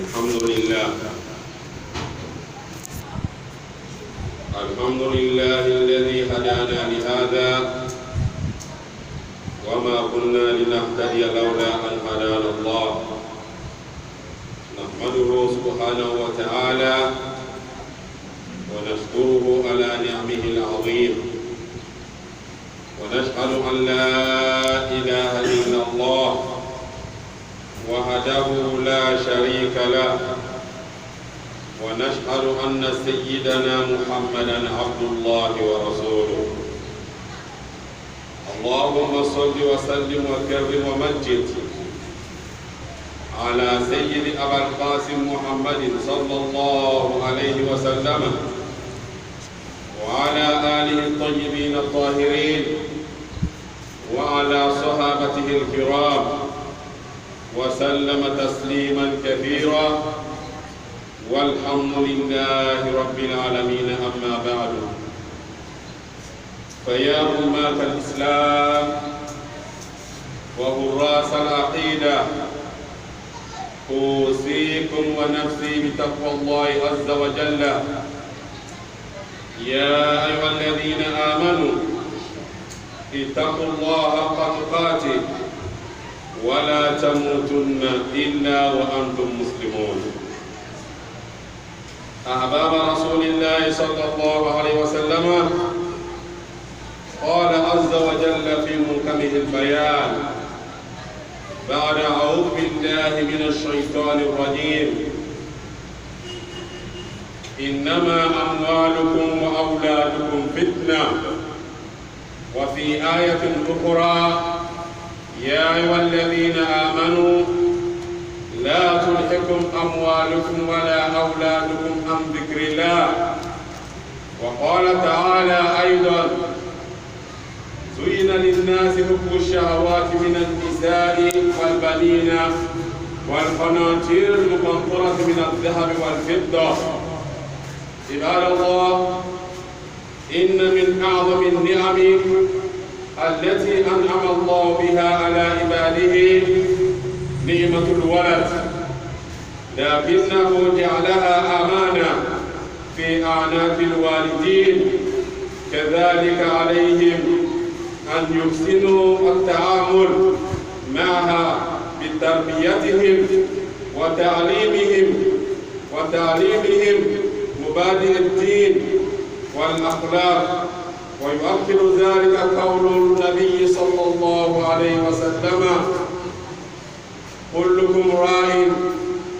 الحمد لله الذي هدانا لهذا وما كنا لنهتدي لولا أن هدانا الله. نحمده سبحانه وتعالى ونشكره على نعمه العظيم، ونشهد أن لا إله إلا الله وحده لا شريك له، ونشهد أن سيدنا محمدًا عبد الله ورسوله. اللهم صل وسلم وكرم ومجد على سيد أبا القاسم محمد صلى الله عليه وسلم وعلى آله الطيبين الطاهرين وعلى صحابته الكرام وسلم تسليما كثيرا، والحمد لله رب العالمين. أما بعد، فيا أمة الإسلام وحراس العقيدة، أوصيكم ونفسي بتقوى الله عز وجل. يا أيها الذين آمنوا اتقوا الله حق تقاته ولا تموتن إلا وأنتم مسلمون. أحباب رسول الله صلى الله عليه وسلم، قال عز وجل في محكمه البيان بعد أعوذ بالله من الشيطان الرجيم: إنما أموالكم وأولادكم فتنة. وفي آية أخرى: يا أيها الذين آمنوا لا تلهكم أموالكم ولا أولادكم عن ذكر الله. وقال تعالى أيضا: زين للناس حب الشهوات من النساء والبنين والقناطير المقنطرة من الذهب والفضة. عباد الله، إن من أعظم النعم التي أنعم الله بها على عباده نعمة الولد، لكنه جعلها أمانة في أعناق الوالدين. كذلك عليهم أن يحسنوا التعامل معها بتربيتهم وتعليمهم مبادئ الدين والأخلاق. ويؤكد ذلك قول النبي صلى الله عليه وسلم: كلكم راع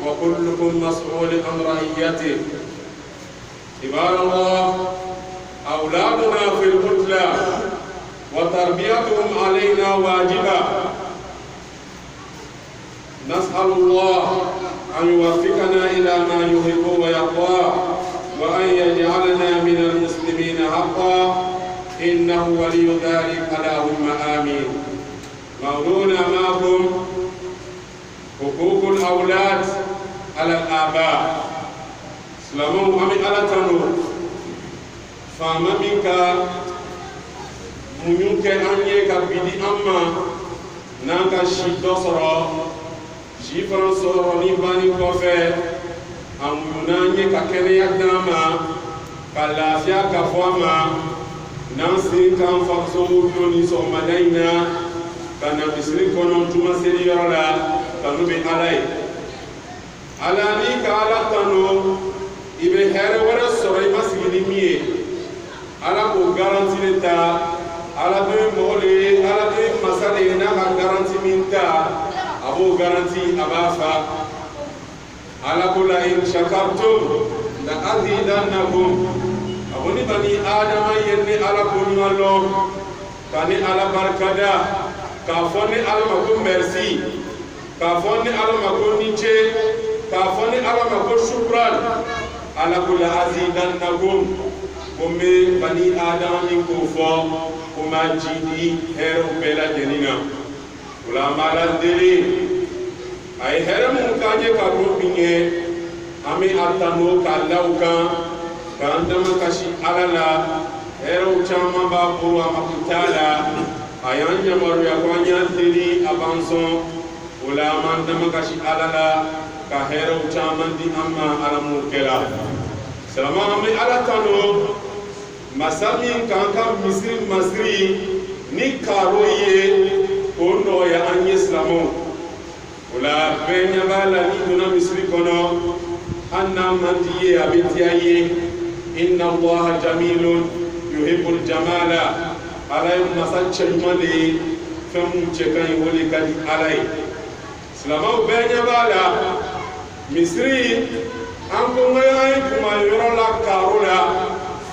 وكلكم مسؤول عن رعيته. عباد الله، أولادنا في القتلى وتربيتهم علينا واجبة. نسأل الله أن يوفقنا إلى ما يحب ويرضى، وأن يجعلنا من المسلمين حقا، إنه ولي ذلك. اللهم آمين. موضوعنا معكم حقوق الأولاد على الآباء. سلامون أمي على تنور فما منك منك أني كبدي أما نانك شيء صرا شيء فرنسا نيباني كوفي أموناني ككني يداما كلافيا كفواما نانسي كان فاكسو دوني سومداينا kana misiri kono tuma seri yɔrɔ la kanu bɛ ala ye. Ala ni ka ala tanu, i bɛ hɛrɛ wɛrɛ sɔrɔ i ma sigi ni min ye. Ala k'o garanti de ta. Ala bɛ mɔgɔ de ye, ala bɛ masa de ye, n'a ka garanti min ta a b'o garanti a b'a fa. Ala ko la in shakartum la azidannakum. A ko ni bani adama ye ni ala ko ɲuman lɔn ka ni ala barikada, k'a fɔ ni ala ma ko merci, k'a fɔ ni ala ma ko ni ce, k'a fɔ ni ala ma ko shukran. Ala ko la azidannakum, ko n bɛ bani adama min k'o fɔ ko n b'a jidi hɛrɛw bɛɛ lajɛlen na. O la an b'a la deli a ye hɛrɛ minnu k'an ye ka don min ye, an bɛ a tanu k'a da o kan k'an dama kasi ala la. Hɛrɛw caman b'a bolo a mako t'a la. A y'an yamaruya ko an y'an deli a b'an sɔn. O la an b'an dama kasi ala la ka hɛrɛw caman di an ma ala mun kɛra salama an bɛ ala tanu masa min k'an ka misiri masiri ni karo ye o nɔgɔya an ye silamɛw o la bɛɛ ɲɛ b'a la n'i donna misiri kɔnɔ an n'a man di ye a bɛ diya ye inna allaha jamilun yuhibbul jamala ala ye masa cɛɲuman de ye fɛn mun cɛ ka ɲi o de ka di ala ye silamɛw bɛɛ ɲɛ b'a la misiri an ko n an ye kuma yɔrɔ la karo la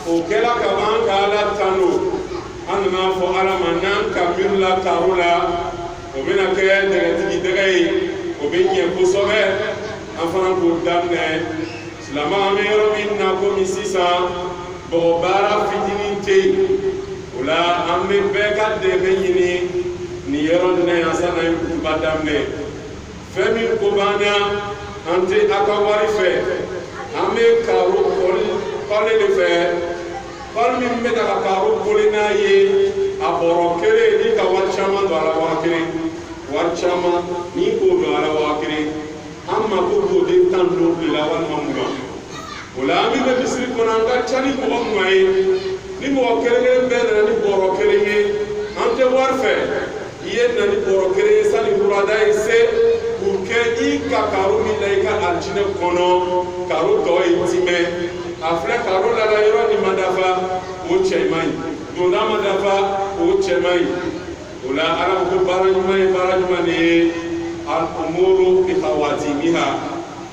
o kɛra ka ban ka ala tanu an nana fɔ ala ma n'an ka miiri la karo la o bɛna kɛ dɛgɛtigi dɛgɛ ye o bɛ ɲɛ kosɛbɛ an fana k'o daminɛ silamɛ an bɛ yɔrɔ min na komi sisan bɔgɔ baara fitinin tɛ yen o la an bɛ bɛɛ ka dɛmɛ ɲini nin yɔrɔ nin na yan sanni an ye kutuba daminɛ fɛn min ko b'an na an tɛ a ka wari fɛ an bɛ karo kɔli de fɛ kɔli min bɛ ka karo koli n'a ye a bɔrɔ kelen ni ka wari caman don a la 1000 wari caman ni k'o don a la 1000 an mako b'o de 10 don de la walima 20 o la an bɛ bɛ misiri kɔnɔ an ka ca ni mɔgɔ 20 ye ni mɔgɔ kelen bɛɛ nana ni bɔrɔ kelen ye an tɛ wari fɛ i ye na ni bɔrɔ kelen ye sani burada ye se k'u kɛ i ka karo min na i ka alijinɛ kɔnɔ karo tɔ ye timɛ a filɛ karo lala yɔrɔ ni ma dafa o cɛ man ɲi donda ma dafa o cɛ man ɲi o la ala ko baara ɲuman ye baara ɲuman de ye al-umuru bi khawatimiha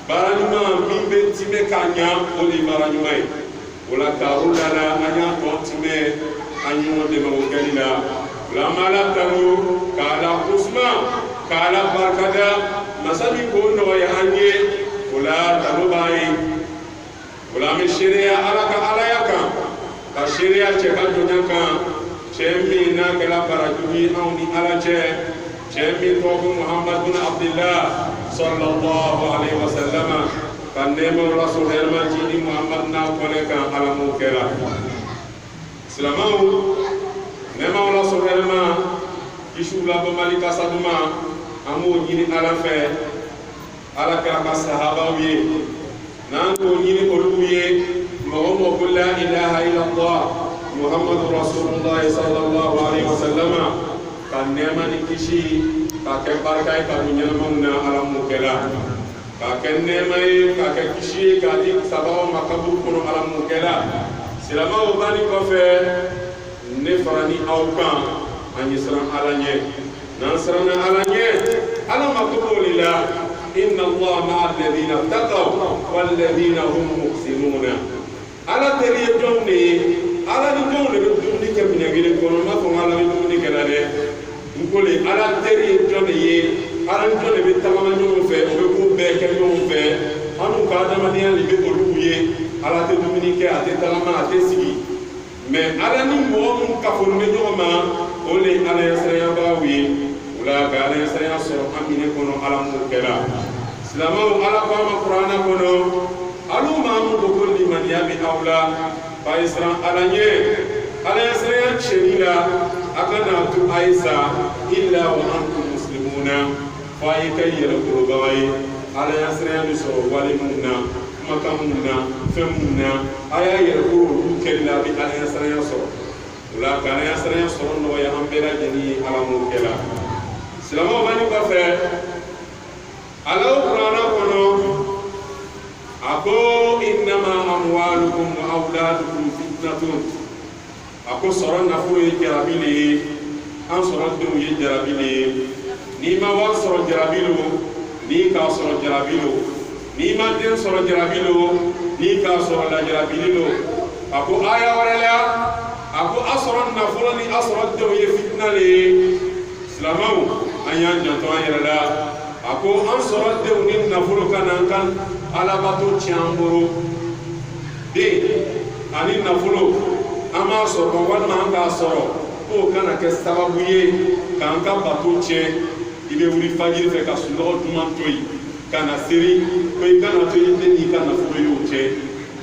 baara ɲuman min bɛ timɛ ka ɲa o de ye baara ɲuman ye o la karo lala an y'a tɔ timɛ an ɲɔgɔn dɛmɛ o kɛli la o la an b'a la tanu k'a la kusuma k'a la barikada masa min k'o nɔgɔya an ye o la tanu b'an ye o la an bɛ seereya ala ka alaya kan ka seereya cɛ ka jɔnya kan cɛ min n'a kɛra barajugu ye anw ni ala cɛ cɛ min tɔgɔ ko muhamadu bin abdillah sallallahu alaihi wa sallama ka nɛɛmaw laso hɛrɛma ji ni muhamadu n'a kɔnɛ kan ala m'o kɛra silamɛw nɛɛmaw laso hɛrɛma kisiw labɔmali kasa duman an b'o ɲini ala fɛ ala kɛra ka sahabaw ye n'an k'o ɲini olu ye mɔgɔ mɔgɔ ko la ilaha illallah muhammadu rasulullah sallallahu alaihi wa sallama ka nɛɛma ni kisi ka kɛ barika ye ka don ɲɛnamaw na ala m'o kɛra ka kɛ nɛɛma ye ka kɛ kisi ye k'a di sababu ma kaburu kɔnɔ ala m'o kɛra silamɛw banni kɔfɛ ne fara ni aw kan an ye siran ala ɲɛ n'an siranna ala ɲɛ ala mako b'o de la inna allah ma'a alladhina taqaw walladhina hum muhsinuna ala teri ye jɔnw de ye ala ni jɔnw de bɛ dumuni kɛ minɛn kelen kɔnɔ n b'a fɔ n ko ala bɛ dumuni kɛ la dɛ n ko le ala teri ye jɔn de ye ala ni jɔn de bɛ tagama ɲɔgɔn fɛ o bɛ ko bɛɛ kɛ ɲɔgɔn fɛ an n'u ka adamadenya de bɛ olu ye ala tɛ dumuni kɛ a tɛ tagama a tɛ sigi mɛ ala ni mɔgɔ minnu kafoni bɛ ɲɔgɔn ma o le ye ala ɲɛsiranyabaaw ye o la ka ala ɲɛsiranya sɔrɔ an minɛ kɔnɔ ala m'o kɛra silamɛw ala ko an ma kuranna kɔnɔ alu maa min ko ko limaniya bɛ aw la a ye siran ala ɲɛ ala ɲɛsiranya cɛli la a kana to a ye sa illa wa antum muslimuna fo a ye kɛ yɛrɛkorobaga ye ala ɲɛsiranya bɛ sɔrɔ wale minnu na kumakan minnu na fɛn minnu na a y'a yɛrɛkoro olu kɛli la a bɛ ala ɲɛsiranya sɔrɔ o la ka ala ɲɛsiranya sɔrɔ nɔgɔya an bɛɛ lajɛlen ye ala m'o kɛra silamɛw bani kɔfɛ alaw kuranna kɔnɔ a ko innama amwalukum wa awladukum fitnatun a ko sɔrɔ nafolo ye jarabi le ye an sɔrɔ denw ye jarabi le ye n'i ma wari sɔrɔ jarabi lo n'i k'a sɔrɔ jarabi lo n'i ma den sɔrɔ jarabi lo n'i k'a sɔrɔ lajarabili lo a ko aya wɛrɛ la a ko a sɔrɔ nafolo ni a sɔrɔ denw ye fitina le ye silamɛw an y'an janto an yɛrɛ la a ko an sɔrɔ denw ni nafolo ka na an ka alabato tiɲɛ an bolo den ani nafolo an b'a sɔrɔ walima an k'a sɔrɔ k'o kana kɛ sababu ye k'an ka bato tiɲɛ i bɛ wuli fajiri fɛ ka sunɔgɔ duman to yen ka na seri ko i kana to yen den n'i ka nafolo ye o tiɲɛ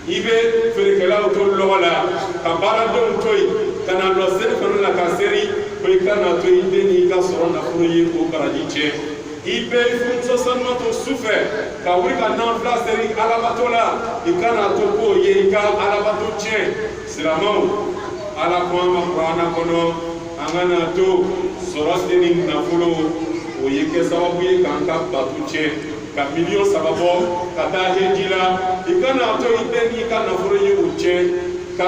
i bɛ feerekɛlaw to lɔgɔ la ka baaradenw to yen ka na lɔ seli fana la ka seri ko i kana to yen den n'i ka sɔrɔ nafolo ye k'o baraji tiɲɛ i bɛ furumuso sanumatɔ su fɛ ka wuli ka nan fila seri alabato la i kana to k'o ye i ka alabato tiɲɛ silamɛw ala ko an ka kuranna kɔnɔ an kana to sɔrɔ se ni nafolo o ye kɛ sababu ye k'an ka bato tiɲɛ ka miliyɔn 3 bɔ ka taa heji la i kana to i den n'i ka nafolo ye o tiɲɛ ka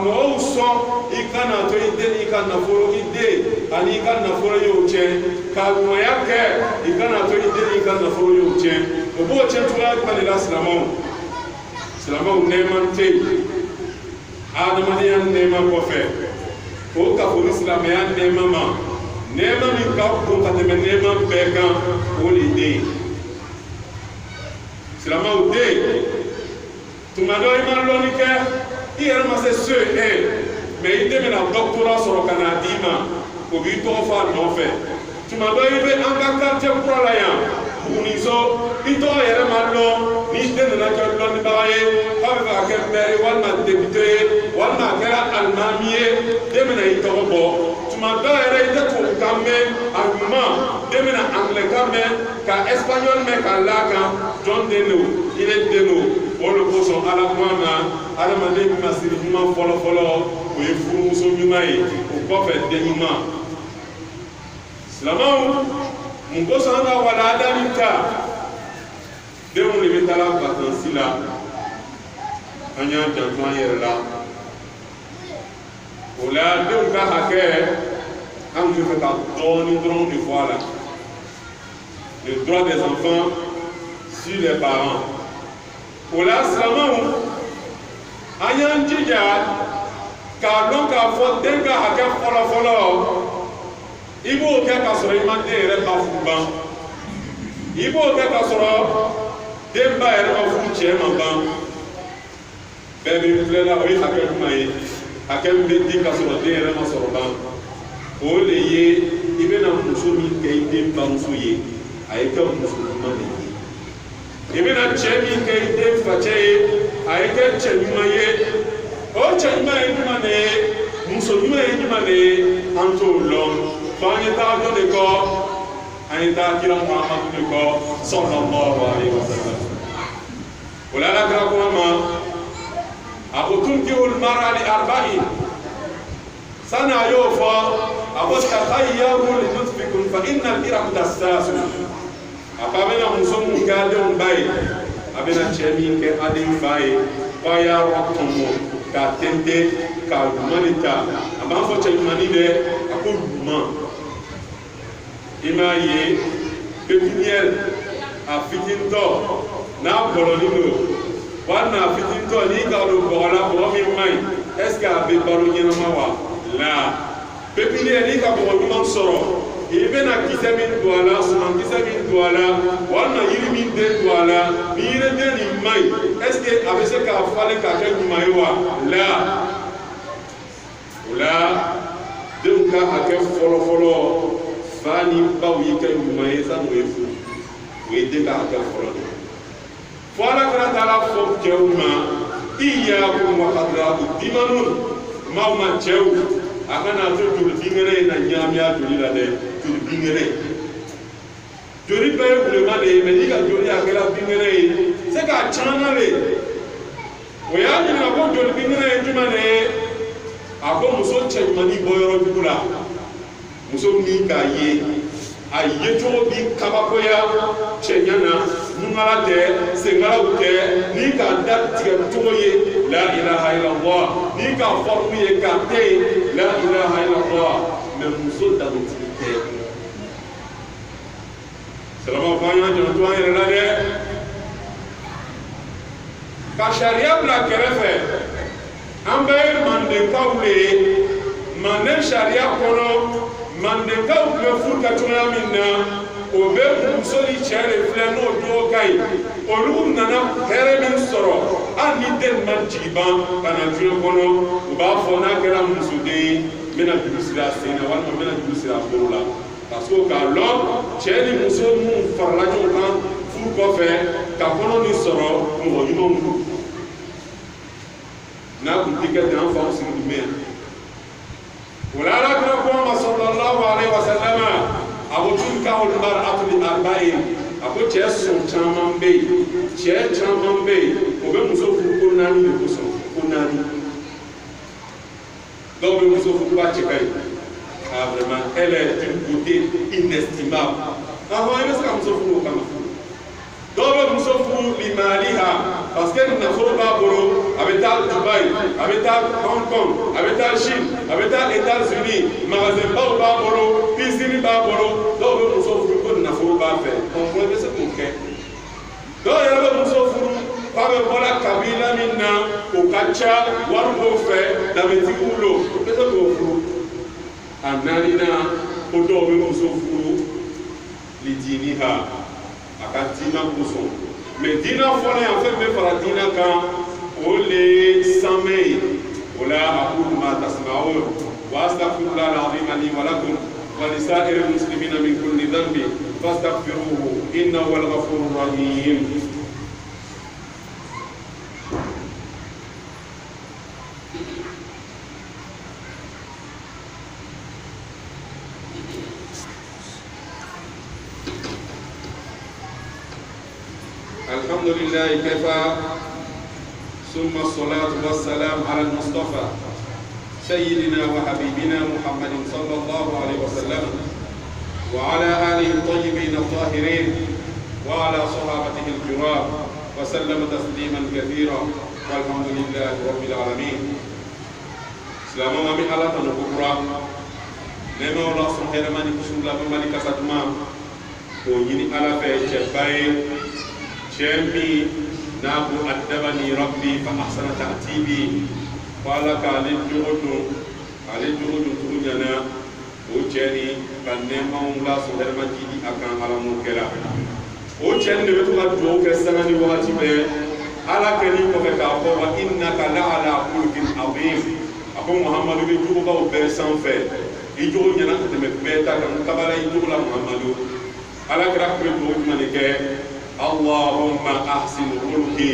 mɔgɔw sɔn i kana to i den n'i ka nafolo i den ani i ka nafolo ye o tiɲɛ ka ɲumanya kɛ i kana to i den n'i ka nafolo ye o tiɲɛ o b'o tiɲɛ cogoya jumɛn de la silamɛw nɛɛma tɛ yen adamadenya nɛɛma kɔfɛ o ka foli silamɛya nɛɛma ma nɛɛma min ka bon ka tɛmɛ nɛɛma bɛɛ kan o de ye den silamɛw den tuma dɔ i ma lɔnni kɛ i yɛrɛ ma se so ye mɛ i den bɛna dɔktora sɔrɔ ka n'a d'i ma o b'i tɔgɔ fɔ a nɔfɛ tuma dɔ i bɛ an ka quartier kura la yan Buguniso i tɔgɔ yɛrɛ ma dɔn n'i den nana kɛ dɔnnibaga ye k'a bɛ fɛ ka kɛ maire walima député ye walima a kɛra alimami ye den bɛna i tɔgɔ bɔ tuma dɔ yɛrɛ i tɛ tubabukan mɛn a ɲuman den bɛna angilɛkan mɛn ka espagnol mɛn k'a l'a kan jɔn den do i ne den do o de kosɔn ala kuma na adamaden bɛna siri ɲuman fɔlɔfɔlɔ o ye furumuso ɲuman ye o kɔfɛ den ɲuman silamɛw mun kosɔn an ka walanda nin ta denw de bɛ taa vacances la an y'an janto an yɛrɛ la o la denw ka hakɛ an tun bɛ fɛ ka dɔɔnin dɔrɔn de fɔ a la le droit des enfants sur les parents o la silamɛw an y'an jija k'a dɔn k'a fɔ den ka hakɛ fɔlɔfɔlɔ i b'o kɛ k'a sɔrɔ i ma den yɛrɛ ba furu ban i b'o kɛ k'a sɔrɔ den ba yɛrɛ ma furu cɛ ma ban bɛɛ bɛ filɛ la o ye hakɛ jumɛn ye hakɛ min bɛ di k'a sɔrɔ den yɛrɛ ma sɔrɔ ban o de ye i bɛna muso min kɛ i den bamuso ye a ye kɛ muso ɲuman de ye i bɛna cɛ min kɛ i den facɛ ye a ye kɛ cɛ ɲuman ye o cɛ ɲuman ye jumɛn de ye muso ɲuman ye jumɛn de ye an t'o dɔn f'an ye taa dɔ de kɔ an ye taa kira Muhamadu de kɔ sallallahu alaihi wasallam o la Ala kira kuma ma a ko tunkihul mar'a li arba'in sani a y'o fɔ a ko takhayyaru li nutfikum fa innal iraq dassasu a ko a bɛna muso mun kɛ a denw ba ye a bɛna cɛ min kɛ a den fa ye f'a y'a tɔmɔ k'a tɛntɛn k'a ɲuman de ta a b'a fɔ cɛ ɲumanin dɛ a ko ɲuman i m'a ye pépinière a fitintɔ n'a bɔlɔnin do walima a fitintɔ n'i k'a don bɔgɔ la bɔgɔ min man ɲi est ce que a bɛ balo ɲɛnama wa la pépinière n'i ka bɔgɔ ɲuman sɔrɔ i bɛna kisɛ min don a la suman kisɛ min don a la walima yiri min den don a la ni yiriden nin man ɲi est ce que a bɛ se k'a falen k'a kɛ ɲuman ye wa la o la denw ka hakɛ fɔlɔfɔlɔ fa ni baw y'i kɛ ɲuman ye sani o ye furu o ye den ka hakɛ fɔlɔ de fo Ala kɛra taala fɔ cɛw ma iyyakum wa hadratu dimanun maaw ma cɛw a kana to joli binkɛnɛ in na ɲagami a joli la dɛ joli binkɛnɛ joli bɛɛ ye wulema de ye mɛ n'i ka joli a kɛra binkɛnɛ ye se k'a caman le o y'a ɲininka ko joli binkɛnɛ ye jumɛn de ye a ko muso cɛ ɲumanin bɔ yɔrɔ jugu la muso min k'a ye a yecogo bi kabakoya cɛɲa na nungala tɛ senkalaw tɛ ni k'a da tigɛ cogo ye la ilaha illallah ni k'a forme ye k'a tɛ ye la ilaha illallah mɛ muso danotigi tɛ silamɛw ko an y'an janto an yɛrɛ la dɛ ka sariya bila kɛrɛfɛ an bɛɛ ye mandenkaw de ye manden sariya kɔnɔ mandenkaw tun bɛ furu kɛ cogoya min na o bɛ muso ni cɛ de filɛ n'o jogo ka ɲi olu nana hɛrɛ min sɔrɔ hali ni den ma jigi ban ka na diɲɛ kɔnɔ u b'a fɔ n'a kɛra musoden ye n bɛna juru siri a sen na walima n bɛna juru siri a bolo la parce que k'a lɔn cɛ ni muso minnu farala ɲɔgɔn kan furu kɔfɛ ka kɔnɔ nin sɔrɔ mɔgɔ ɲumanw don n'a kun tɛ kɛ ten an faw sigi tun bɛ yan o la Ala kira ko ma sallallahu alaihi wasallam a ako tun kahul mar'atu li arba'in ako cɛ sɔn caman bɛ yen cɛ caman bɛ yen o bɛ muso furu ko 4 de kosɔn ko 4 dɔw bɛ muso furu k'a cɛ ka ɲi vraiment elle est d'une beauté inestimable ahɔn i bɛ se ka muso furu o kama dɔw bɛ muso furu limaliha parce que nafolo b'a bolo a bɛ taa Dubaï a bɛ taa Hong Kong a bɛ taa Chine a bɛ taa États-Unis magasin baw b'a bolo piscine b'a bolo dɔw bɛ muso furu ko nafolo b'a fɛ ɔ i bɛ se k'o kɛ dɔw yɛrɛ bɛ muso furu k'a bɛ bɔra kabila min na o ka ca wari b'o fɛ danbetigiw lo i bɛ se k'o furu a 4nan ko dɔw bɛ muso furu lidiniha a ka diina kosɔn mais diina fɔlɔ yan fɛn bɛ fara diina kan o le sanmɛ ye o la aqulu ma tasma'un wa astaghfirullah al-azim li wa lakum wa li sa'iril muslimina min kulli dhanbin fastaghfiruhu innahu huwal ghafurur rahim. الحمد لله كفى ثم الصلاة والسلام على المصطفى سيدنا وحبيبنا محمد صلى الله عليه وسلم وعلى آله الطيبين الطاهرين وعلى صحابته الكرام وسلم تسليما كثيرا والحمد لله رب العالمين. سلام من الله تنكبرا نما الله سبحانه وتعالى بمالك ساتما ونيني على فيجباي شامي نابو أدبني ربي فأحسن تأتيبي قال كالي جهدو تونينا وجاني بنما الله سبحانه وتعالى أكان على موكلا وجاني بتوما دوك السنة وقتي به على كني كفكافو وإنك لعلى خلق عظيم أبو محمد بيجوبا وبرسان في يجوا ينا كتمبيتا كم كبار يجوا لا محمد على كراك بيجوا منك اللهم أحسن خلقي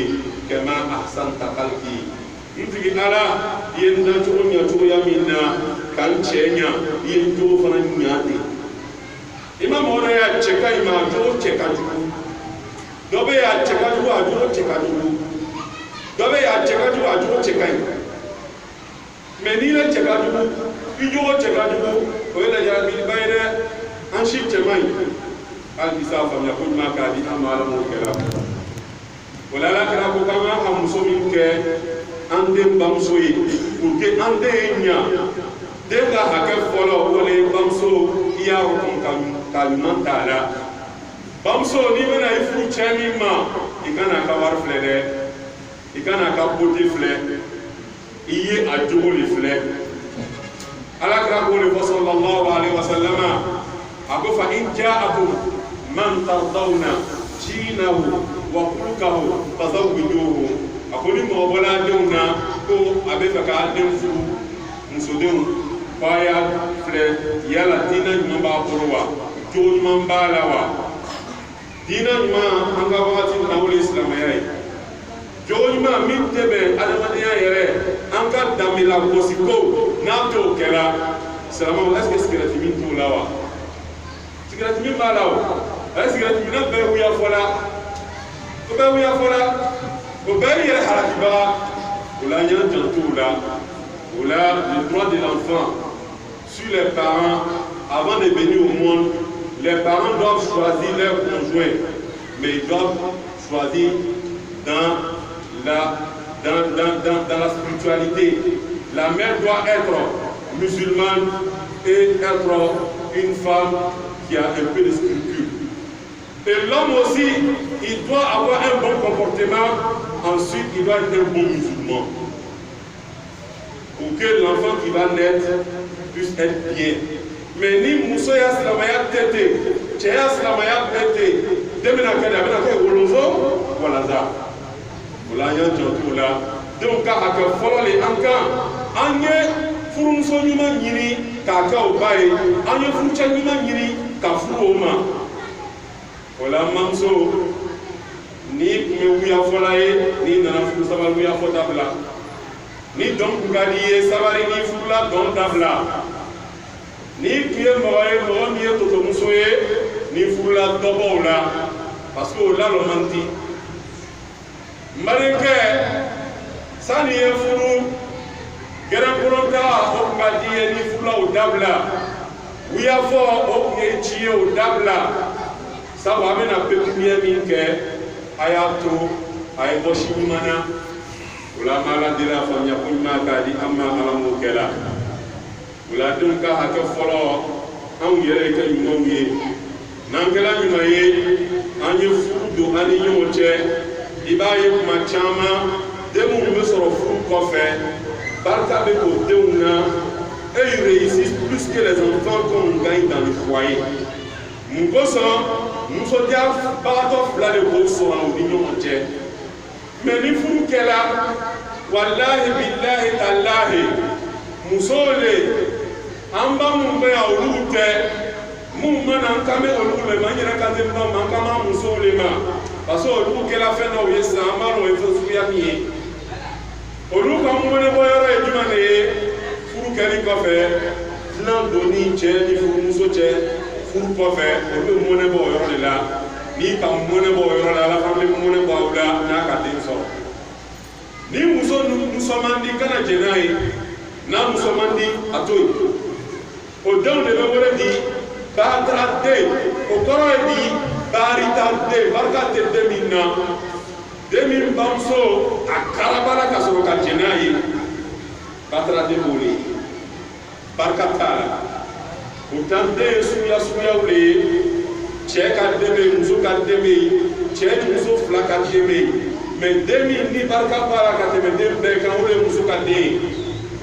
كما أحسنت خلقي يتجي على يندجون يجوا منا كان شيئا يندو فنانياتي إمام هنا يا شكا إمام جو شكا جو دوبي يا شكا جو أجو شكا جو دوبي يا شكا جو أجو شكا منيلا شكا جو يجوا شكا جو ولا جرى بالبايرة أنشيب جماعي الإسافة من يقول ما كادي أمال موكلا ولا لا كنا كما هم مسلمين ك عندهم بامسوي وك عندهم يا دعا هكذا فلو ولا بامسو يا ركن كلمان تارا بامسو نيمنا يفرو تشامي ما يكنا كوار فلة يكنا كبودي فلة إيه أجول فلة على كنا صلى الله عليه وسلم أقول فإن جاءكم من ترضون دينه وخلقه فزوجوه أقول ما ولا دونا كو أبي فكادم فو مسودم فايا فل يلا دينا ما بقولوا جون ما بالوا دينا ما أنغا وقت نقول الإسلام ياي جون ما ميتبه على ما ياي أنغا داميلا بوسيكو ناتو كلا سلام الله أسكت من تولاوا سكت من بالاو أسكت من بيويا فلا بيويا فلا وبيويا حركبا ولا ينجنتولا ولا le droit de l'enfant sur les parents avant de venir au monde. Les parents doivent choisir leur conjoint, mais ils doivent choisir dans la spiritualité. La mère doit être musulmane et être une femme qui a un peu de scrupule. Et l'homme aussi, il doit avoir un bon comportement. Ensuite, il doit être un bon musulman. Pour que l'enfant qui va naître puisse être bien. Mais ni muso ya silamaya tete, cɛ ya silamaya bɛɛ tɛ yen, den bɛna kɛ de a bɛna kɛ wolonzo walaza. O la an y'an janto o la. Denw ka hakɛ fɔlɔ le an kan. An ye furumuso ɲuman ɲini k'a kɛ o ba ye. An ye furucɛ ɲuman ɲini ka furu o ma. O la n mamuso, n'i tun ye wuyafɔla ye, n'i nana furu sabali wuyafɔ dabila. Ni dɔn kun ka di ye sabari n'i furula dɔn dabila. ni kiye mɔgɔ min ye tɔtɔmuso ye ni furula dɔbɔw la parce que o la lɔ man di malinkɛ sani ye furu gɛrɛnkolonta o tun ka di ye ni furula o dabila wuyafɔ o tun ye ci ye o dabila sabu a bɛna pepiniɲɛ min kɛ a y'a to a ye bɔ si ɲuman na o la an b'a la deli a faamuya ko ɲuman k'a di an ma ala m'o kɛ la o la denw ka hakɛ fɔlɔ anw yɛrɛ kɛ ɲumanw ye n'an kɛra ɲuman ye an ye furu don an ni ɲɔgɔn cɛ i b'a ye kuma caman den minnu bɛ sɔrɔ furu kɔfɛ barika bɛ o denw na et ils réussissent plus que les enfants qu'on gagne dans le foyer mun kosɔn musodiyabagatɔ fila de b'o sɔrɔ u ni ɲɔgɔn cɛ mais ni furu kɛra walahi bilahi talahi musow le an ba mun bɛ yan olu tɛ mun mana an kan bɛ olu le ma n yɛrɛ ka teli ma an kan b'a musow le ma parce que olu kɛra fɛn dɔw ye sisan an b'a dɔn o ye fɛn suguya min ye olu ka mɔnɛbɔ yɔrɔ ye jumɛn de ye furu kɛli kɔfɛ dilan donni cɛ ni furumuso cɛ furu kɔfɛ olu bɛ mɔnɛbɔ o yɔrɔ de la n'i ka mɔnɛbɔ o yɔrɔ la ala fana bɛ mɔnɛbɔ aw la n'a ka den sɔrɔ ni muso man di kana jɛn n'a ye n'a muso man di a to yen o denw de bɛ wele di baatara den o kɔrɔ ye di baarita den barika tɛ den min na den min bamuso a karabala ka sɔrɔ ka jɛn n'a ye baatara den b'o le barika t'a la pourtant den ye suguyaw le ye cɛ ka den bɛ yen muso ka den bɛ yen cɛ ni muso fila ka den bɛ yen mais den min ni barika b'a la ka tɛmɛ den bɛɛ kan o de ye muso ka den ye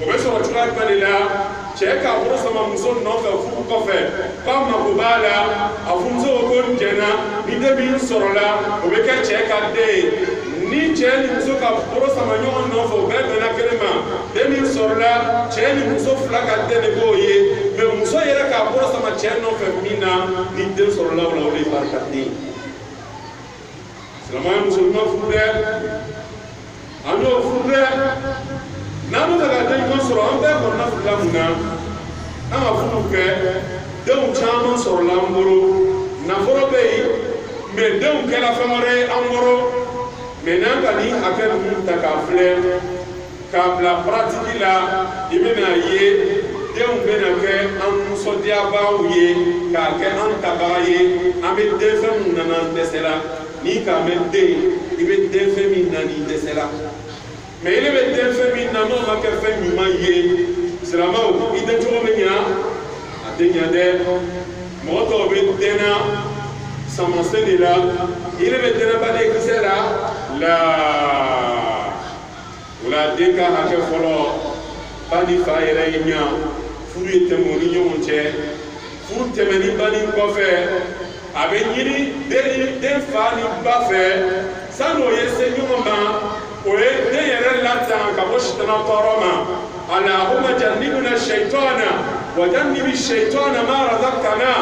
o bɛ sɔrɔ cogoya jumɛn de la cɛ k'a bolo sama muso nɔfɛ furu kɔfɛ k'a mako b'a la a furumuso ko ko n jɛnna ni den min sɔrɔla o bɛ kɛ cɛ ka den ye ni cɛ ni muso ka bolo sama ɲɔgɔn nɔfɛ o bɛɛ bɛnna kelen ma den min sɔrɔla cɛ ni muso fila ka den de b'o ye mais muso yɛrɛ k'a bolo sama cɛ nɔfɛ min na ni den sɔrɔla o la o de ye barika den ye silamɛ ye muso ɲuman furu dɛ an y'o furu dɛ n'an bɛ fɛ ka den ɲuman sɔrɔ an bɛɛ kɔnɔna filila mun na an ka furu kɛ denw caman sɔrɔla an bolo nafolo bɛ yen mais denw kɛra fɛn wɛrɛ ye an bolo mais n'an ka nin hakɛ ninnu ta k'a filɛ k'a bila paratiki la i bɛna ye denw bɛna kɛ an nisɔndiyabagaw ye k'a kɛ an tabaga ye an bɛ den fɛn min nana an dɛsɛra n'i k'a mɛn den i bɛ den fɛn min na n'i dɛsɛra mais il bɛ den fɛn min na n'o ma kɛ fɛn ɲuman ye silamɛw i den cogo bɛ ɲa a tɛ ɲa dɛ mɔgɔ dɔw bɛ den na samase de la i bɛ dɛnɛba de kisɛ la o la den ka hakɛ fɔlɔ ba ni fa yɛrɛ ye ɲa furu ye tɛmɛ o ni ɲɔgɔn cɛ furu tɛmɛni ba ni kɔfɛ a bɛ ɲini den fa ni ba fɛ san'o ye se ɲɔgɔn ma o ye den yɛrɛ latan ka bɔ sitana tɔɔrɔ ma allahumma jannibna shaytana wa jannibi shaytana ma razaqtana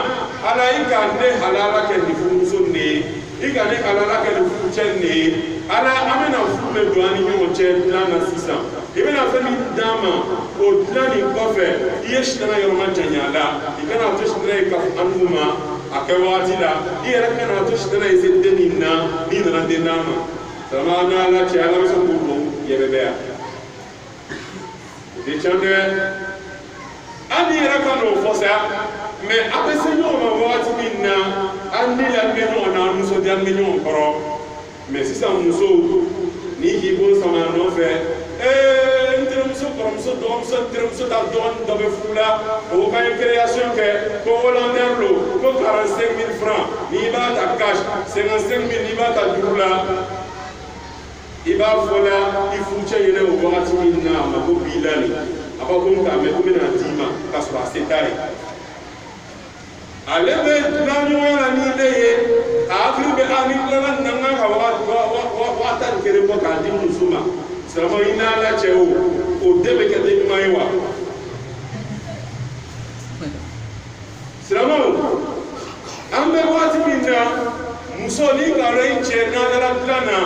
ala i ka ne halala kɛ nin furumuso nin ye i ka ne halala kɛ nin furucɛ nin ye ala an bɛna furu de don an ni ɲɔgɔn cɛ dilan na sisan i bɛna fɛn min d'an ma o dilan nin kɔfɛ i ye sitana yɔrɔma janya a la i kana to sitana ye ka an n'u ma a kɛ wagati la i yɛrɛ kana to sitana ye se den min na n'i nana den d'an ma sama n'ala cɛ ala bɛ se k'o don yɛrɛ bɛ yan o tɛ can dɛ an ni yɛrɛ ka n'o fɔ sa mais a bɛ se ɲɔgɔn ma wagati min na an ni lamɛn ɲɔgɔn na an nisɔndiya bɛ ɲɔgɔn kɔrɔ mais sisan musow n'i k'i bolo sama a nɔfɛ n terimuso kɔrɔmuso dɔgɔmuso n terimuso ta dɔgɔnin dɔ bɛ furu la o ka ye création kɛ ko volontaire lo ko 45 000 francs n'i b'a ta cash 55 000 n'i b'a ta juru la i b'a fɔ la i furucɛ ɲɛna o wagati min na a mako b'i la nin a b'a ko k'a mɛn ko n bɛna d'i ma k'a sɔrɔ a se t'a ye ale bɛ dilan ɲɔgɔnya la ni ne ye a hakili bɛ a ni tilala nin na n kan ka wa tan ni kelen bɔ k'a di muso ma silamɛ i n'ala cɛ o den bɛ kɛ den ɲuman ye wa silamɛw an bɛ waati min na muso n'i ka dɔn i cɛ n'a dara dilan na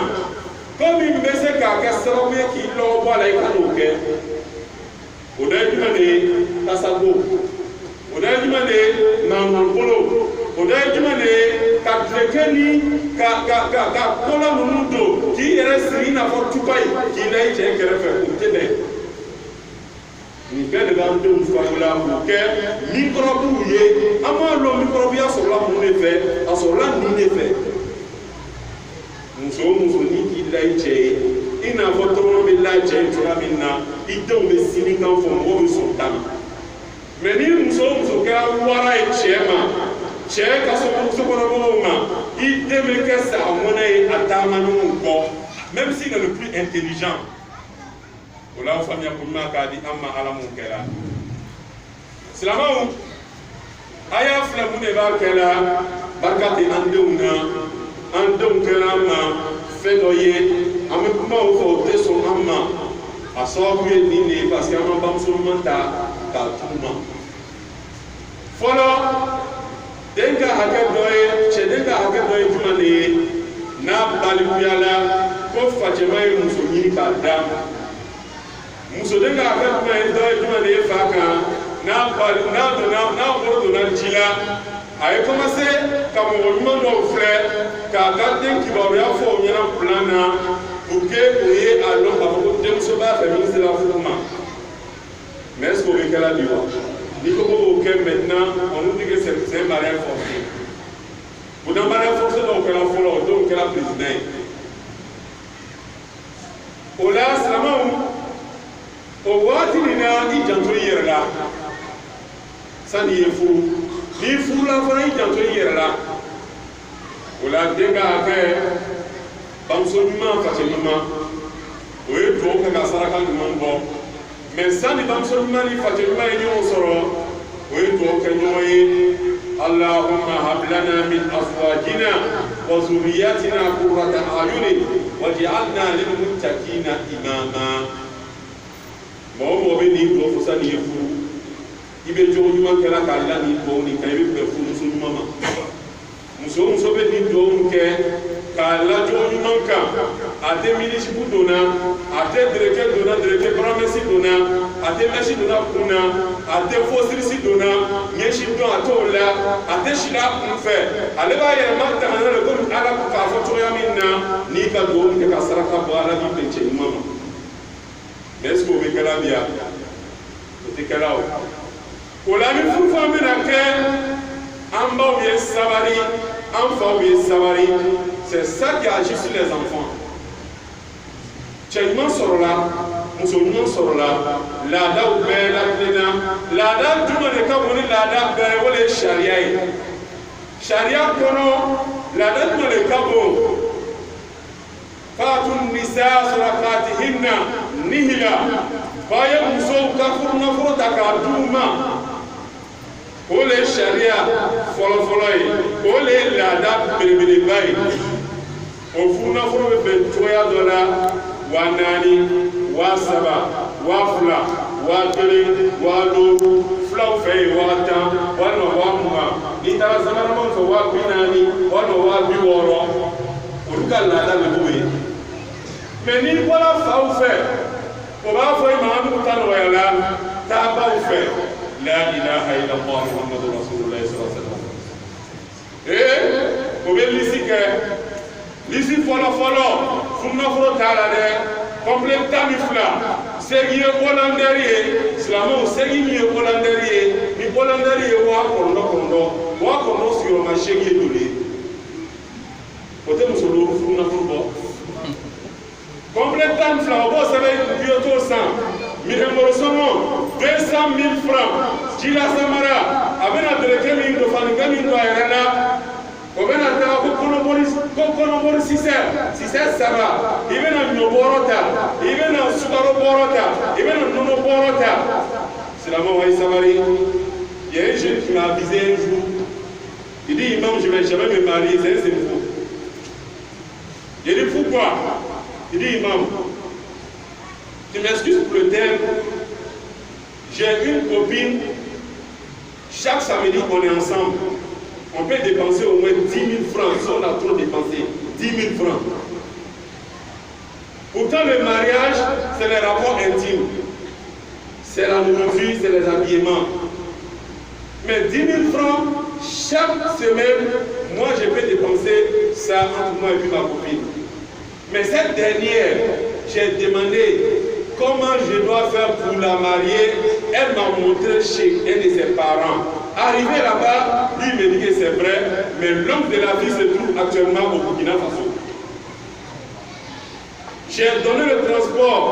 ko min bɛ se k'a kɛ sababu ye k'i lɔgɔ bɔ a la i ka n'o kɛ o dɔ ye jumɛn de ye tasako o oda juma ne nangol bolo oda juma ne ka drekeni ka kola nundo ki yɛrɛ siri na fɔ tupai ki na cɛ kɛrɛfɛ o tɛ bɛn nin bɛɛ de b'an denw fabula k'u kɛ mikɔrɔbuw ye an b'a lɔn mikɔrɔbuya sɔrɔla mun de fɛ a sɔrɔla nin de fɛ muso o muso ni k'i la i cɛ ye i n'a fɔ tɔgɔ bɛ la cɛ ye cogoya min na i denw bɛ sini kan fɔ mɔgɔw bɛ sɔn ta ma mɛ ni muso o muso kɛra wara ye cɛ ma cɛ ka sɔrɔ musokɔnɔmɔgɔw ma i den bɛ kɛ sa mɔnɛ ye a taama ɲɔgɔn kɔ même s'il est le plus intelligent o la faamuya ko ɲuman k'a di an ma ala mun kɛra silamɛw a y'a filɛ mun de b'a kɛra barika tɛ an denw na an denw kɛra an ma fɛn dɔ ye an bɛ kuma o fɛ o tɛ sɔn an ma a sababu ye nin de ye parce que an ma bamuso ɲuman ta k'a t'u ma fɔlɔ den ka hakɛ dɔ ye cɛden ka hakɛ dɔ ye jumɛn de ye n'a balikuyala ko facɛma ye muso ɲini k'a d'a ma muso den ka hakɛ dɔ ye jumɛn de ye fa kan n'a bolo donna ji la a ye commencé ka mɔgɔ ɲuman dɔw filɛ k'a ka den kibaruya fɔ o ɲɛna plan na pour que o ye a dɔn k'a fɔ ko denmuso b'a fɛ min sera furu ma mais est ce que o bɛ kɛla bi wa n'i ko k'o kɛ maintenant on nous dit que c'est un mariage forcé o da mariage forcé dɔw kɛra fɔlɔ o dɔw kɛra président ye o la silamɛw o waati nin na i janto i yɛrɛ la sani i ye furu n'i furula fana i janto i yɛrɛ la o la den ka hakɛ bamuso ɲuman facɛ ɲuman o ye duwawu kɛ ka saraka ɲuman bɔ mais sani bamuso ɲuman ni facɛ ɲuman ye ɲɔgɔn sɔrɔ o ye duwawu kɛ ɲɔgɔn ye allahumma hab lana min azwajina wa zurriyatina qurrata a'yunin waj'alna lil muttaqina imama mɔgɔ mɔgɔ bɛ nin duwawu fɔ sani i ye furu i bɛ jogo ɲuman kɛra k'a la nin duwawu nin kan i bɛ bɛn furumuso ɲuman ma muso o muso bɛ nin duwawu kɛ k'a la jogo ɲuman kan a tɛ minisipu donna a tɛ dereke donna dereke baramɛsi donna a tɛ mɛsi donna kun na a tɛ fosirisi donna ɲɛsi dɔn a t'o la a tɛ sila a kun fɛ ale b'a yɛrɛma tɛmɛna de komi ala k'a fɔ cogoya min na n'i ka duwawu kɛ ka saraka bɔ ala b'i bɛn cɛ ɲuman ma mais est ce que o bɛ kɛla bi ya o tɛ kɛla o o la ni furufan bɛna kɛ an baw ye sabari an faw ye sabari c'est ça qui agit sur les enfants cɛ ɲuman sɔrɔla muso ɲuman sɔrɔla laadaw bɛɛ latilenna laada jumɛn de ka bon ni laada bɛɛ ye o de ye sariya ye sariya kɔnɔ laada jumɛn de ka bon fatu nisa sadaqatihinna nihila fa ye musow ka furunafolo ta k'a d'u ma o le ye sariya fɔlɔfɔlɔ ye o le ye laada belebeleba ye o furunafolo bɛ bɛn cogoya dɔ la 4,000, 7,000, 2,000, 1,000, 2,000, filaw fɛ yen 10,000 walima 20,000 n'i taara zamanamaw fɛ 40,000 walima 60,000 olu ka laada de b'o ye mais n'i bɔra faw fɛ o b'a fɔ i ma an b'u ta nɔgɔya la taa baw fɛ la ilaha illallah muhammadu rasulullah sallallahu alaihi wasallam o bɛ lisi kɛ lisi fɔlɔfɔlɔ funafolo t'a la dɛ complet 12,000 segi ye hollandɛri ye silamɛw segi min ye hollandɛri ye ni hollandɛri ye 9,9 sigiyɔrɔma 8 ye joli ye o tɛ muso duuru funafolo bɔ complet 12,000 o b'o sɛbɛn biyoto san minɛnbolo sɔngɔ 200,000 francs jila samara a bɛna dereke min don fanikɛ min don a yɛrɛ la o bɛna taga ko kɔnɔbɔri sisɛ saba i bɛna ɲɔ bɔrɔ ta i bɛna sukaro bɔrɔ ta i bɛna nɔnɔ bɔrɔ ta silamɛw a ye sabari il y a un jeune qui m'a avisé un jour il dit imam je vais jamais me marier c'est un fou il dit pourquoi il dit imam tu m'excuses pour le terme j'ai une copine chaque samedi on est ensemble on peut dépenser au moins 10 000 francs si on a trop dépensé 10 000 francs pourtant le mariage c'est les rapports intimes c'est la nourriture c'est les habillements Mais 10 000 francs, chaque semaine, moi je peux dépenser ça entre moi et puis ma copine. Mais cette dernière, j'ai demandé comment je dois faire pour la marier. Elle m'a montré chez un de ses parents. Arrivé là-bas, lui me dit que c'est vrai, mais l'homme de la fille se trouve actuellement au Burkina Faso. J'ai donné le transport,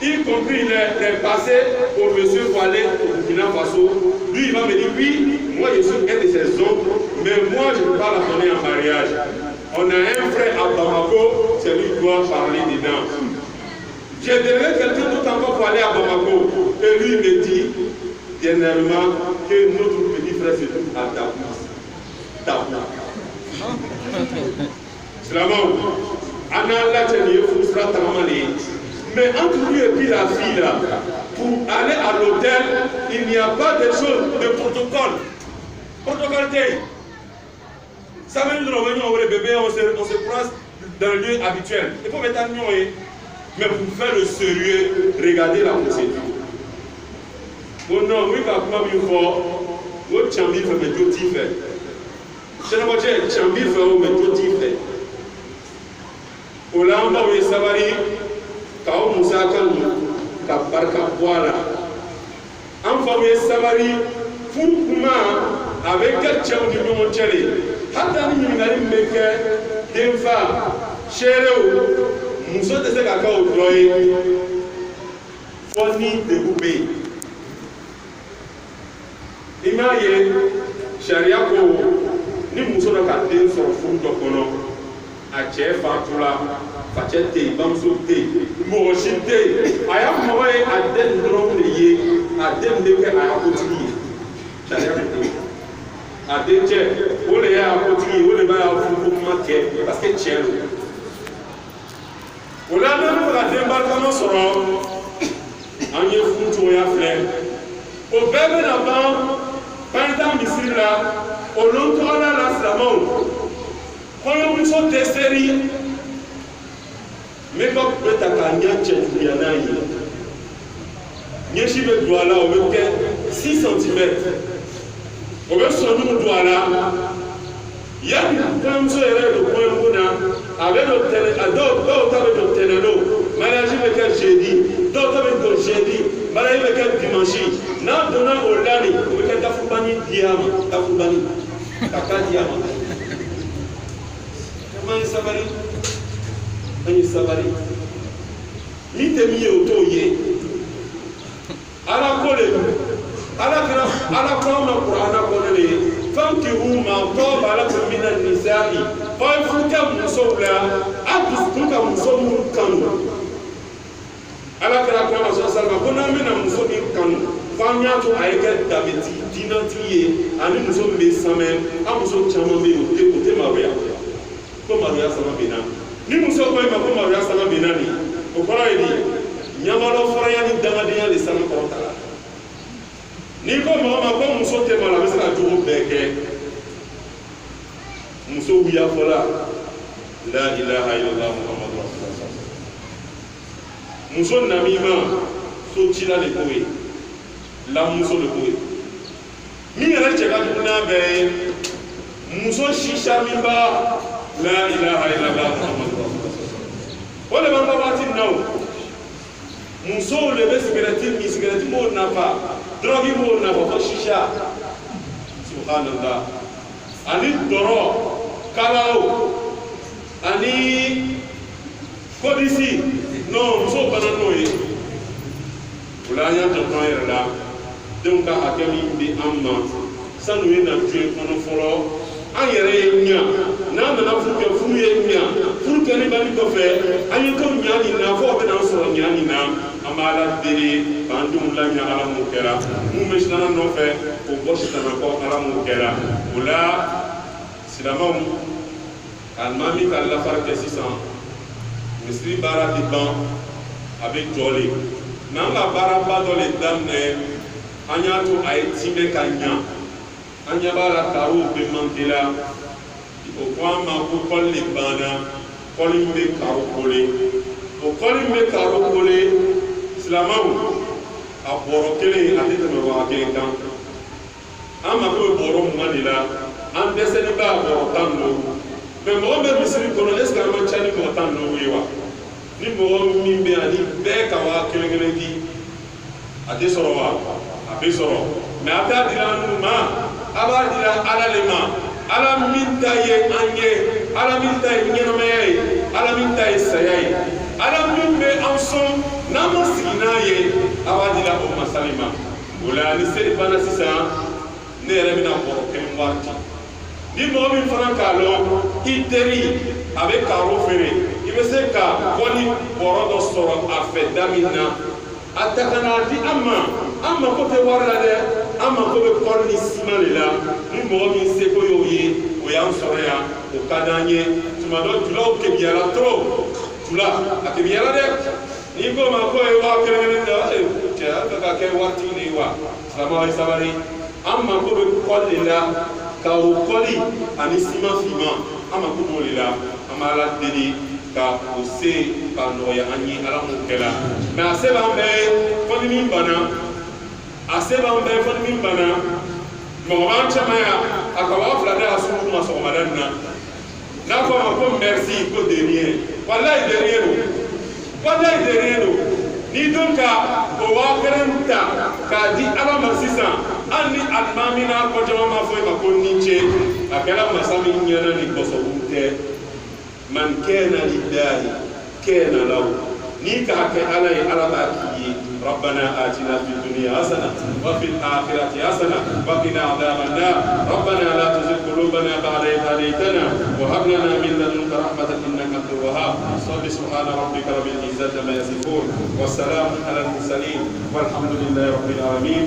y compris il est passé au monsieur pour aller au Burkina Faso. Lui, il va me dire, oui, moi je suis un de ses hommes, mais moi je ne peux pas la donner en mariage. On a un frère à Bamako, c'est lui qui doit parler dedans. J'ai donné quelqu'un d'autre encore pour aller à Bamako. Et lui me dit, dernièrement, que notre petit frère se trouve à Dabou. C'est la mort. Mais entre lui et puis la fille là, pour aller à l'hôtel, il n'y a pas de chose de protocole. Protocole t'es. Ça veut dire que le bébé, on se place dans le lieu habituel. Il faut mettre un nom. Mais pour faire le sérieux, regardez la procédure. Mon nom, oui, va pas mieux fort. Votre chambi fait mes deux petits faits. Je ne vois pas chambi fait mes deux petits faits. Olamba we sabari kawo musa kan ka barka boala an fa we sabari fu kuma avec quelqu'un de mon télé hatta ni ngari mbeke denfa shereo muso de se ka ka odoye foni de ube imaye sharia ko ni muso da ka den so fu do kono a cɛ fatula facɛ tɛ yen bamuso tɛ yen mɔgɔ si tɛ yen a y'a mɔgɔ ye a den dɔrɔn de ye a den de kɛ a y'a kotigi ye sariya bɛ ten a den cɛ o de y'a kotigi ye o de b'a fɔ ko kuma kɛ parce que tiɲɛ don o la n'an bɛ fɛ ka den barikama sɔrɔ an ye furu cogoya filɛ o bɛɛ bɛna ban pɛntan misiri la o lon tɔgɔla la silamɛw. Kɔɲɔmuso tɛ seri make-up bɛ ta k'a ɲɛ cɛ juguya n'a ye ɲɛsi bɛ don a la o bɛ kɛ 6 cm o bɛ sɔniw don a la yanni kɔɲɔmuso yɛrɛ don kɔɲɔko na a bɛ don tɛnɛ a dɔw ta bɛ don tɛnɛndon mariage bɛ kɛ jeudi dɔw ta bɛ don jeudi mariage bɛ kɛ dimanche n'a donna o la nin o bɛ kɛ dafubani di a ma dafubani ka kan di a ma. An ye sabari min tɛ min ye o t'o ye ala ko de don ala ko ma kuranna kɔnɔ de ye fankihu ma tɔba lakum mina nisa'i aw ye furu kɛ musow la a dusukun ka muso minnu kanu ala kɛra ko ma sɔn salima ko n'an bɛna muso min kanu f'an y'a to a ye kɛ danbetigi diinɛtigi ye ani muso min bɛ samɛ an muso caman bɛ yen o tɛ maloya. Ko maruya sama bina ni muso ko ma ko maruya sama bina ni o kɔrɔ ye ni ɲamalo fɔrɔya ni dangadenya de sanu kɔrɔta la ni ko mɔgɔ ma ko muso tɛ ma la a bɛ se ka jogo bɛɛ kɛ muso wuya fɔla la ilaha illallah muhammadu rasulullah muso namima so cila de ko ye lamuso de ko ye min yɛrɛ cɛ ka jugu n'a bɛɛ ye muso sisa min b'a la ilaha illallah muhammadu rasulullah o de b'an ka waati na o musow de bɛ sigɛrɛti min sigɛrɛti m'o nafa drogue m'o nafa fo sisa subhanallah ani dɔrɔ kalaw ani kodisi non musow bana n'o ye o la an y'a janto an yɛrɛ la denw ka hakɛ min bɛ an ma sanu ye na diɲɛ kɔnɔ fɔlɔ an yɛrɛ ye ɲa n'an nana furu kɛ furu ye ɲa furu kɛli bali kɔfɛ an ye to ɲa nin na fo bɛ n'an sɔrɔ ɲa nin na an b'a la deli k'an denw laɲa ala mun kɛra mun bɛ silamɛ nɔfɛ o bɔ silamɛ kɔ ala mun kɛra o la silamɛw alimami ka lafari kɛ sisan misiri baara ti ban a bɛ jɔ le n'an ka baaraba dɔ le daminɛ an y'a to a ye tiimɛ ka ɲa an ɲɛ b'a la karow bɛ manqué la o ko an ma ko kɔli de banna kɔli min bɛ karo kole o kɔli min bɛ karo kole silamɛw a bɔrɔ kelen a tɛ tɛmɛ 100 000 kan ama ko boro manila an deseni ba boro tanno me mo be misiri kono est ce que am chani mo tanno wiwa ni mo mi be ani be ka wa kelengele di ade soro wa abe soro me ata dilanu ma aba dila ala le ma ala minta ye anye ala minta ye nyama ye ala minta ye sayay ala min be anson namasina ye aba dila o masalima wala ni seri bana sisa ne yɛrɛ bɛna bɔrɔ kelen waati ni mɔgɔ min fana k'a lɔn i teri a bɛ karo feere i bɛ se ka kɔli bɔrɔ dɔ sɔrɔ a fɛ da min na a ta ka na di an mako tɛ wari la dɛ an mako bɛ kɔli ni siman de la ni mɔgɔ min seko y'o ye o y'an sɔrɔ yan o ka d'an ye tuma dɔ julaw kebiyara trop jula a kebiyara dɛ n'i ko ma ko ye waa kelen-kelen da cɛ a bɛ ka kɛ waritigi de ye wa silamɛw ye sabali an mako bɛ kɔli de la ka o kɔli ani siman fiman an mako b'o de la an b'a ala deli ka o se ka nɔgɔya an ye ala mun kɛla mɛ a se b'an bɛɛ ye fɔ ni min banna a se b'an bɛɛ ye fɔ ni min banna mɔgɔ b'an caman yan a ka waa fila de y'a sun ma sɔgɔmada nin na n'a fɔ a ma ko merci ko dernier walayi dernier don walayi dernier don ni don ka o waa kelen ta k'a di ala ma sisan hali ni alimami n'a ko caman ma fɔ i ma ko ni ce a kɛra masa min ɲɛna ni kɔsɔbun tɛ man kana lillahi kana lahu ni ka kɛ ala ye ala b'a k'i ye ربنا آتنا في الدنيا حسنة وفي الآخرة حسنة وقنا عذاب النار ربنا لا تزغ قلوبنا بعد إذ هديتنا وهب لنا من لدنك رحمة إنك أنت الوهاب سبحان ربك رب العزة عما يصفون والسلام على المرسلين والحمد لله رب العالمين